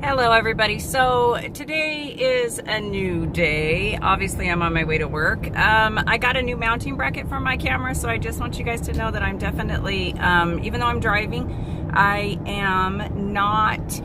Hello everybody. So today is a new day. Obviously I'm on my way to work. I got a new mounting bracket for my camera, so I just want you guys to know that I'm definitely, even though I'm driving, I am not,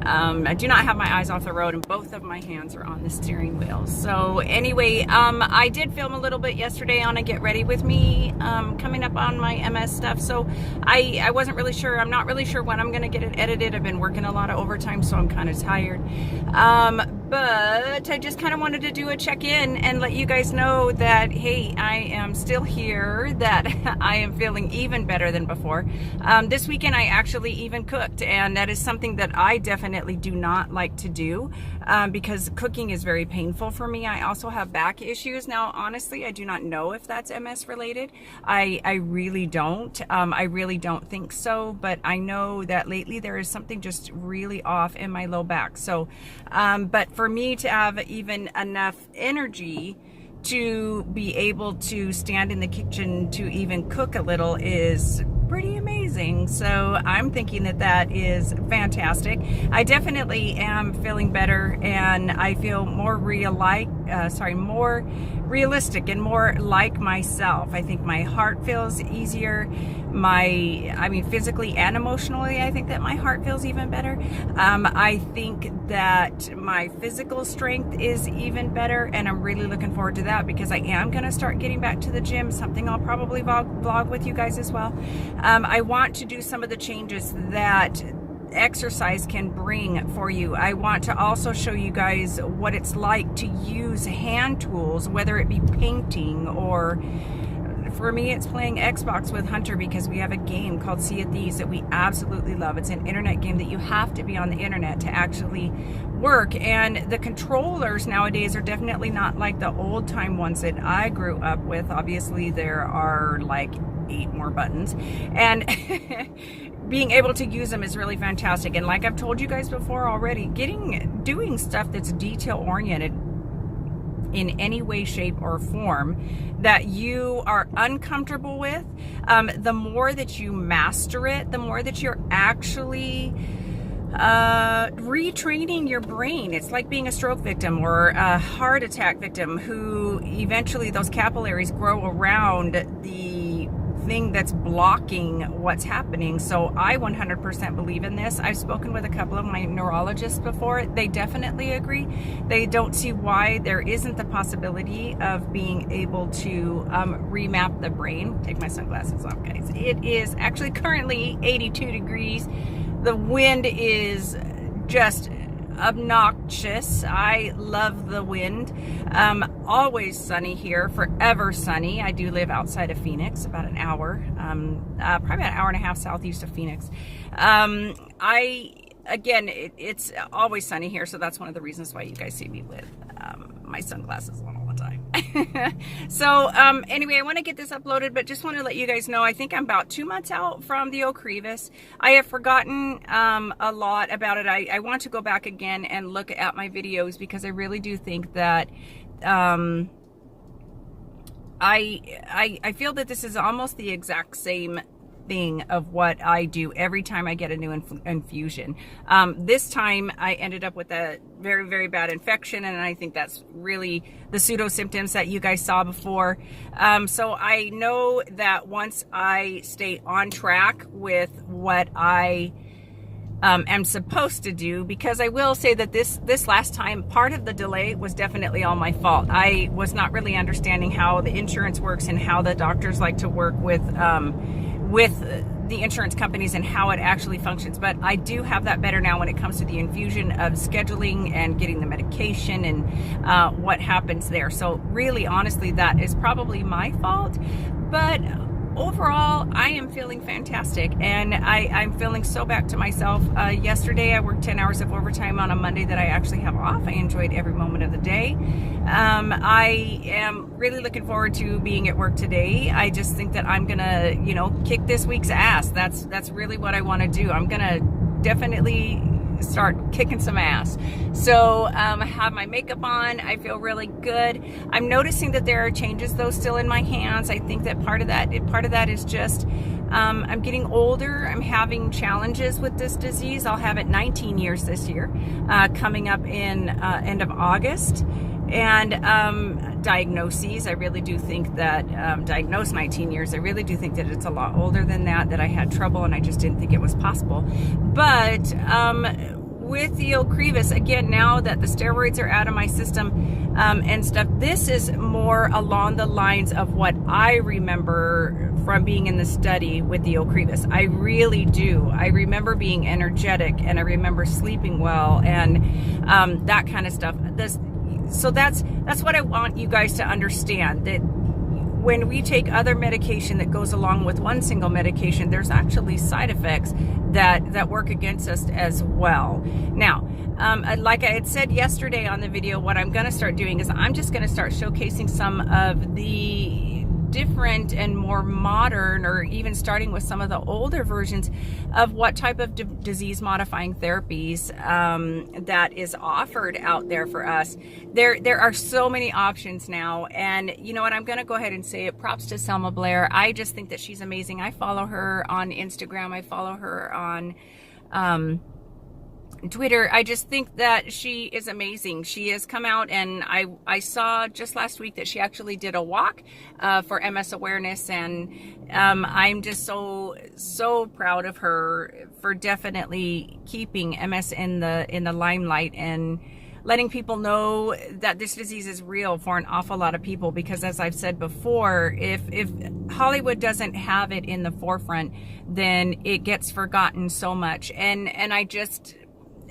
I do not have my eyes off the road and both of my hands are on the steering wheel. So anyway, I did film a little bit yesterday on a Get Ready With Me coming up on my MS stuff. So I wasn't really sure. I'm not really sure when I'm going to get it edited. I've been working a lot of overtime, so I'm kind of tired. But I just kind of wanted to do a check-in and let you guys know that, hey, I am still here, that I am feeling even better than before. This weekend I actually even cooked, and that is something that I definitely do not like to do because cooking is very painful for me. I also have back issues. Now, honestly, I do not know if that's MS related. I really don't. I really don't think so, but I know that lately there is something just really off in my low back. So, but for me to have even enough energy to be able to stand in the kitchen to even cook a little is pretty amazing. So I'm thinking that that is fantastic. I definitely am feeling better, and I feel more more realistic and more like myself. I think my heart feels easier. Physically and emotionally, I think that my heart feels even better. I think that my physical strength is even better, and I'm really looking forward to that because I am going to start getting back to the gym, something I'll probably vlog with you guys as well. I want to do some of the changes that exercise can bring for you. I want to also show you guys what it's like to use hand tools, whether it be painting or, for me, it's playing Xbox with Hunter because we have a game called Sea of Thieves that we absolutely love. It's an internet game that you have to be on the internet to actually work, and the controllers nowadays are definitely not like the old time ones that I grew up with. Obviously there are like 8 more buttons, and being able to use them is really fantastic. And like I've told you guys before already, doing stuff that's detail oriented in any way, shape, or form that you are uncomfortable with, the more that you master it, the more that you're actually retraining your brain. It's like being a stroke victim or a heart attack victim who eventually those capillaries grow around the thing that's blocking what's happening. So I 100% believe in this. I've spoken with a couple of my neurologists before. They definitely agree. They don't see why there isn't the possibility of being able to remap the brain. Take my sunglasses off, guys. It is actually currently 82 degrees. The wind is just obnoxious. I love the wind. Always sunny here, forever sunny. I do live outside of Phoenix, about an hour, probably about an hour and a half southeast of Phoenix. It's always sunny here, so that's one of the reasons why you guys see me with my sunglasses on all the time. So anyway, I want to get this uploaded, but just want to let you guys know I think I'm about 2 months out from the Ocrevus. I have forgotten a lot about it. I want to go back again and look at my videos because I really do think that I feel that this is almost the exact same thing of what I do every time I get a new infusion. This time I ended up with a very, very bad infection, and I think that's really the pseudo symptoms that you guys saw before. So I know that once I stay on track with what I am supposed to do, because I will say that this last time, part of the delay was definitely all my fault. I was not really understanding how the insurance works and how the doctors like to work with the insurance companies and how it actually functions. But I do have that better now when it comes to the infusion of scheduling and getting the medication and what happens there. So really, honestly, that is probably my fault. But overall, I am feeling fantastic, and I'm feeling so back to myself. Yesterday, I worked 10 hours of overtime on a Monday that I actually have off. I enjoyed every moment of the day. I am really looking forward to being at work today. I just think that I'm gonna, kick this week's ass. That's really what I want to do. I'm gonna definitely start kicking some ass. So I have my makeup on. I feel really good. I'm noticing that there are changes though still in my hands. I think that part of that is just I'm getting older. I'm having challenges with this disease. I'll have it 19 years this year, coming up in end of August. And diagnoses, I really do think that, diagnosed 19 years, I really do think that it's a lot older than that I had trouble and I just didn't think it was possible. But with the Ocrevus, again, now that the steroids are out of my system and stuff, this is more along the lines of what I remember from being in the study with the Ocrevus. I really do. I remember being energetic and I remember sleeping well and that kind of stuff. So that's what I want you guys to understand, that when we take other medication that goes along with one single medication, there's actually side effects that work against us as well. Now, like I had said yesterday on the video, what I'm going to start doing is I'm just going to start showcasing some of the different and more modern, or even starting with some of the older versions of what type of disease modifying therapies that is offered out there for us. There are so many options now, and you know what, I'm gonna go ahead and say it. Props to Selma Blair. I just think that she's amazing. I follow her on Instagram. I follow her on Twitter. I just think that she is amazing. She has come out, and I saw just last week that she actually did a walk for MS awareness, and I'm just so proud of her for definitely keeping MS in the limelight and letting people know that this disease is real for an awful lot of people. Because as I've said before, if Hollywood doesn't have it in the forefront, then it gets forgotten so much, and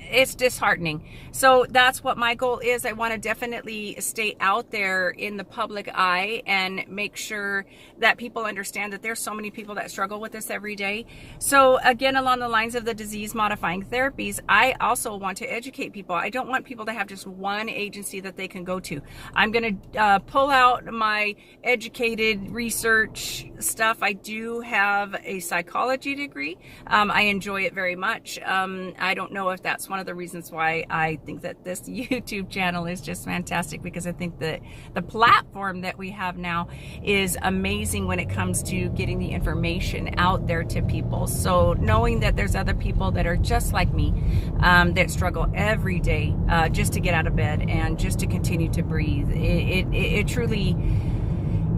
it's disheartening. So that's what my goal is. I want to definitely stay out there in the public eye and make sure that people understand that there's so many people that struggle with this every day. So again, along the lines of the disease modifying therapies, I also want to educate people. I don't want people to have just one agency that they can go to. I'm going to pull out my educated research stuff. I do have a psychology degree. I enjoy it very much. I don't know if that's one of the reasons why I think that this YouTube channel is just fantastic, because I think that the platform that we have now is amazing when it comes to getting the information out there to people. So knowing that there's other people that are just like me, that struggle every day just to get out of bed and just to continue to breathe, it truly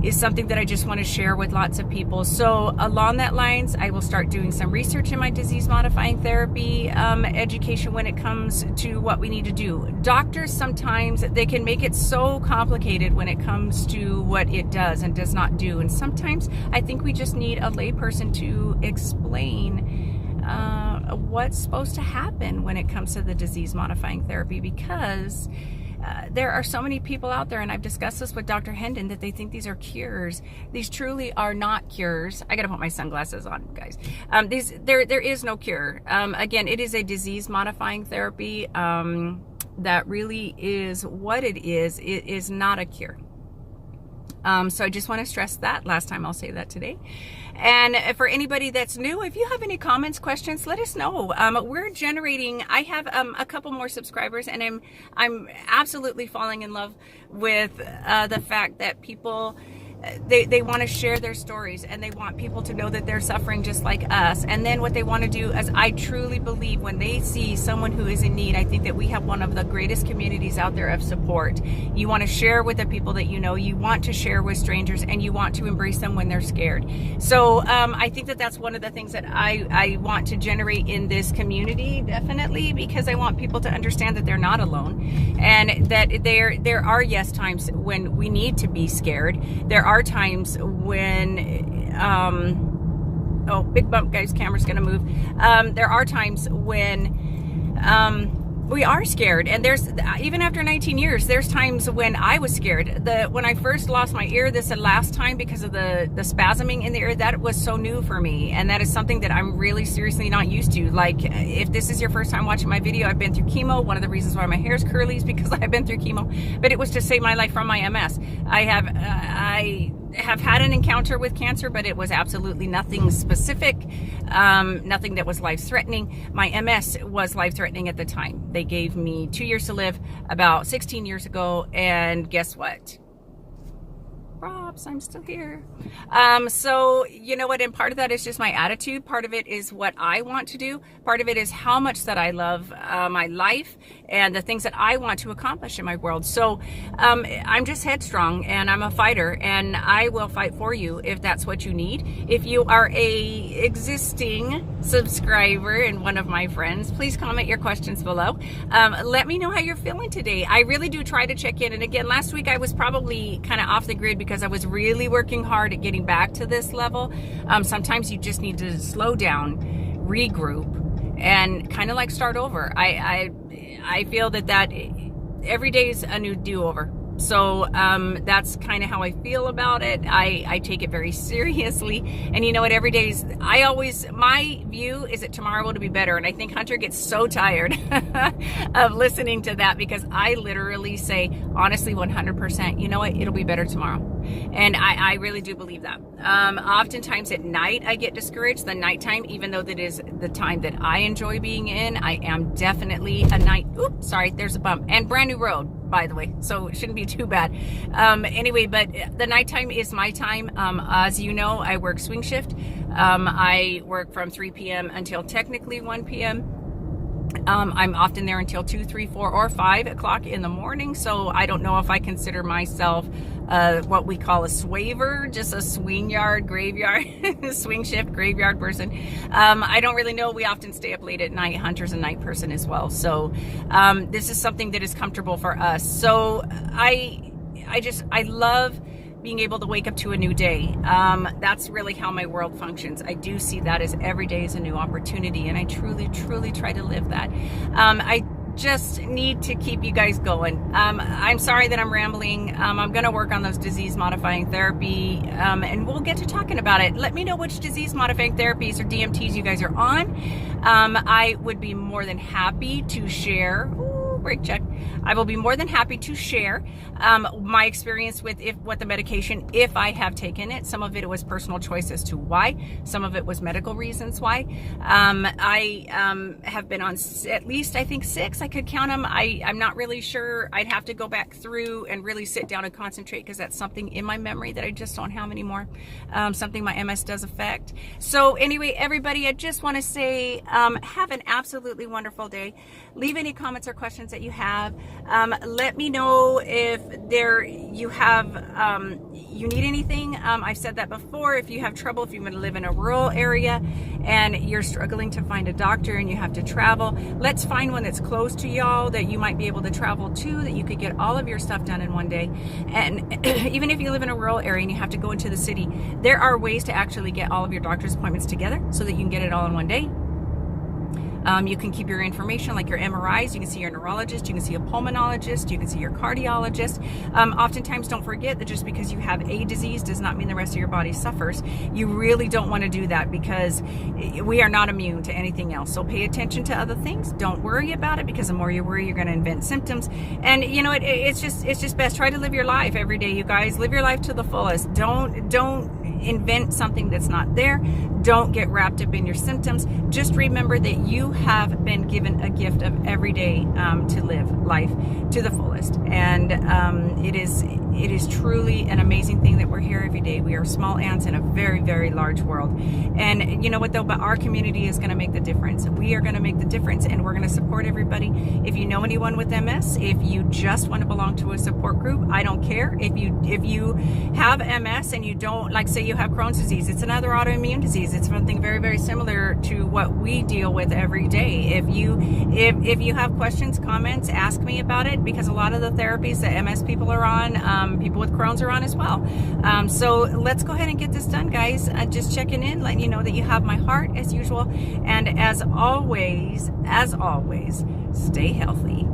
is something that I just want to share with lots of people. So along that lines, I will start doing some research in my disease modifying therapy education when it comes to what we need to do. Doctors, sometimes they can make it so complicated when it comes to what it does and does not do. And sometimes I think we just need a layperson to explain what's supposed to happen when it comes to the disease modifying therapy, because there are so many people out there, and I've discussed this with Dr. Hendon, that they think these are cures. These truly are not cures. I gotta put my sunglasses on, guys. There is no cure. Again, it is a disease modifying therapy that really is what it is. It is not a cure. So I just want to stress that. Last time, I'll say that today. And for anybody that's new, if you have any comments, questions, let us know. We're generating, I have a couple more subscribers, and I'm absolutely falling in love with the fact that people, they want to share their stories, and they want people to know that they're suffering just like us. And then what they want to do is, I truly believe when they see someone who is in need, I think that we have one of the greatest communities out there of support. You want to share with the people that you know, you want to share with strangers, and you want to embrace them when they're scared. So I think that that's one of the things that I want to generate in this community, definitely, because I want people to understand that they're not alone, and that there are, yes, times when we need to be scared. There are times when, oh, big bump, guys, camera's gonna move. There are times when we are scared, and there's, even after 19 years, there's times when I was scared. When I first lost my ear this last time because of the spasming in the ear, that was so new for me, and that is something that I'm really seriously not used to. Like, if this is your first time watching my video, I've been through chemo. One of the reasons why my hair is curly is because I've been through chemo, but it was to save my life from my MS. have had an encounter with cancer, but it was absolutely nothing specific, nothing that was life-threatening. My MS was life-threatening at the time. They gave me 2 years to live about 16 years ago, and guess what? Props, I'm still here. So you know what, and part of that is just my attitude. Part of it is what I want to do. Part of it is how much that I love my life and the things that I want to accomplish in my world. So I'm just headstrong, and I'm a fighter, and I will fight for you if that's what you need. If you are a existing subscriber and one of my friends, please comment your questions below. Let me know how you're feeling today. I really do try to check in. And again, last week I was probably kind of off the grid because I was really working hard at getting back to this level. Sometimes you just need to slow down, regroup, and kind of like start over. I feel that every day is a new do-over. So that's kind of how I feel about it. I take it very seriously. And you know what, every day is, my view is that tomorrow will be better. And I think Hunter gets so tired of listening to that, because I literally say, honestly, 100%, you know what, it'll be better tomorrow. And I really do believe that. Oftentimes at night, I get discouraged. The nighttime, even though that is the time that I enjoy being in, I am definitely a night, oops, sorry, there's a bump. And brand new road, by the way, so it shouldn't be too bad. Anyway, but the nighttime is my time. As you know, I work swing shift. I work from 3 p.m. until technically 1 p.m. I'm often there until 2, 3, 4, or 5 o'clock in the morning. So I don't know if I consider myself what we call a swaver, just a swing yard, graveyard, swing shift, graveyard person. I don't really know. We often stay up late at night. Hunter's a night person as well. So this is something that is comfortable for us. So I love being able to wake up to a new day. That's really how my world functions. I do see that as every day is a new opportunity, and I truly, truly try to live that. I just need to keep you guys going. I'm sorry that I'm rambling. I'm going to work on those disease-modifying therapy, and we'll get to talking about it. Let me know which disease-modifying therapies or DMTs you guys are on. I would be more than happy to share. Break check. I will be more than happy to share my experience with what the medication, if I have taken it. Some of it was personal choice as to why. Some of it was medical reasons why. I have been on at least, I think, 6. I could count them. I'm not really sure. I'd have to go back through and really sit down and concentrate, because that's something in my memory that I just don't have anymore. Something my MS does affect. So anyway, everybody, I just want to say have an absolutely wonderful day. Leave any comments or questions that you have. Let me know if you need anything. I've said that before. If you have trouble, if you live in a rural area and you're struggling to find a doctor and you have to travel, let's find one that's close to y'all that you might be able to travel to, that you could get all of your stuff done in one day. And even if you live in a rural area and you have to go into the city, there are ways to actually get all of your doctor's appointments together so that you can get it all in one day. You can keep your information, like your MRIs. You can see your neurologist, you can see a pulmonologist, you can see your cardiologist. Oftentimes, don't forget that just because you have a disease does not mean the rest of your body suffers. You really don't want to do that, because we are not immune to anything else. So pay attention to other things. Don't worry about it, because the more you worry, you're going to invent symptoms. And you know, it's just best. Try to live your life every day, you guys. Live your life to the fullest. Don't invent something that's not there. Don't get wrapped up in your symptoms. Just remember that you have been given a gift of every day to live life to the fullest. And it is truly an amazing thing that we're here every day. We are small ants in a very, very large world. And you know what though, but our community is going to make the difference. We are going to make the difference, and we're going to support everybody. If you know anyone with MS, if you just want to belong to a support group, I don't care. If you have MS and you don't, like say you have Crohn's disease, it's another autoimmune disease. It's something very, very similar to what we deal with every day. If you have questions, comments, ask me about it, because a lot of the therapies that MS people are on, people with Crohn's are on as well. So let's go ahead and get this done, guys. Just checking in, letting you know that you have my heart as usual. And as always, stay healthy.